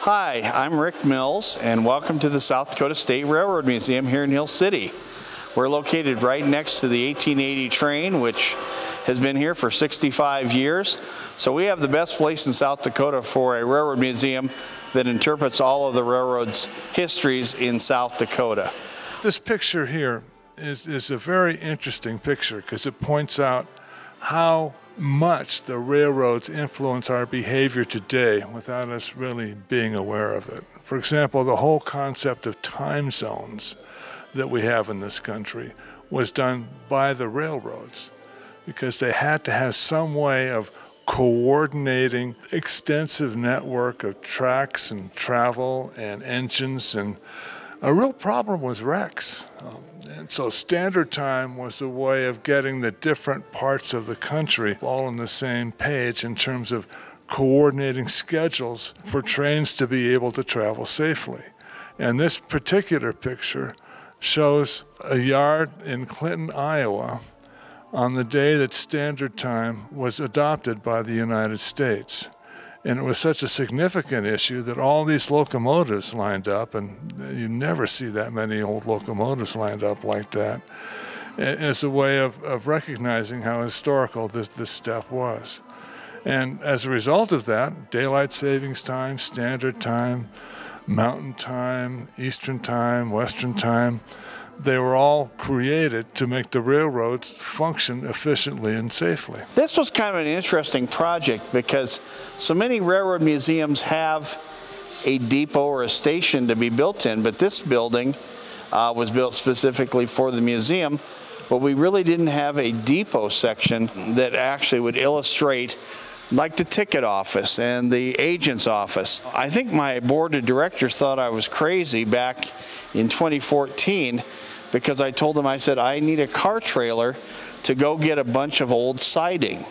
Hi, I'm Rick Mills, and welcome to the South Dakota State Railroad Museum here in Hill City. We're located right next to the 1880 train, which has been here for 65 years. So we have the best place in South Dakota for a railroad museum that interprets all of the railroad's histories in South Dakota. This picture here is a very interesting picture because it points out how much the railroads influence our behavior today without us really being aware of it. For example, the whole concept of time zones that we have in this country was done by the railroads because they had to have some way of coordinating extensive network of tracks and travel and engines, and a real problem was wrecks. And so standard time was a way of getting the different parts of the country all on the same page in terms of coordinating schedules for trains to be able to travel safely. And this particular picture shows a yard in Clinton, Iowa, on the day that standard time was adopted by the United States. And it was such a significant issue that all these locomotives lined up, and you never see that many old locomotives lined up like that, as a way of recognizing how historical this step was. And as a result of that, daylight savings time, standard time, mountain time, eastern time, western time, they were all created to make the railroads function efficiently and safely. This was kind of an interesting project because so many railroad museums have a depot or a station to be built in, but this building was built specifically for the museum, but we really didn't have a depot section that actually would illustrate like the ticket office and the agent's office. I think my board of directors thought I was crazy back in 2014 because I told them, I said, I need a car trailer to go get a bunch of old siding.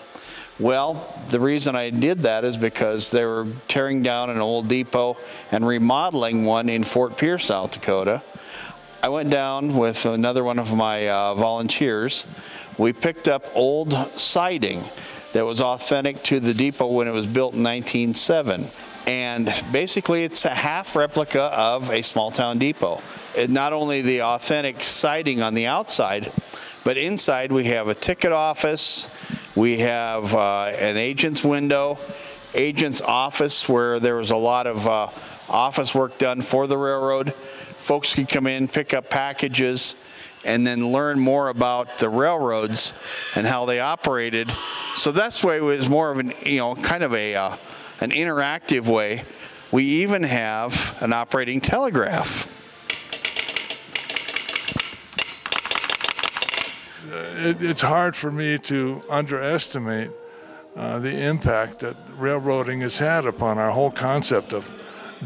Well, the reason I did that is because they were tearing down an old depot and remodeling one in Fort Pierce, South Dakota. I went down with another one of my volunteers. We picked up old siding that was authentic to the depot when it was built in 1907. And basically it's a half replica of a small town depot. Not only the authentic siding on the outside, but inside we have a ticket office, we have an agent's window, agent's office where there was a lot of office work done for the railroad. Folks could come in, pick up packages, and then learn more about the railroads and how they operated. So that's why it was more of an, kind of an interactive way. We even have an operating telegraph. It's hard for me to underestimate the impact that railroading has had upon our whole concept of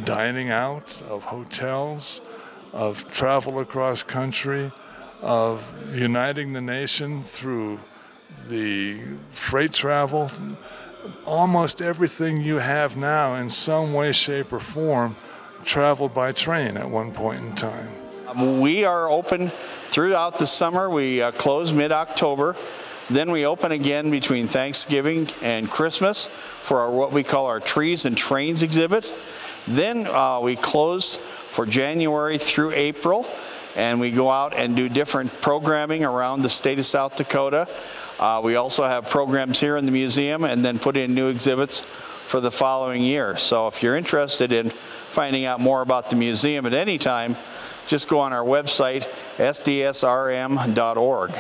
dining out, of hotels, of travel across country, of uniting the nation through the freight travel. Almost everything you have now in some way, shape, or form traveled by train at one point in time. We are open throughout the summer. We close mid-October. Then we open again between Thanksgiving and Christmas for what we call our Trees and Trains exhibit. Then we close for January through April, and we go out and do different programming around the state of South Dakota. We also have programs here in the museum and then put in new exhibits for the following year. So if you're interested in finding out more about the museum at any time, just go on our website, sdsrm.org.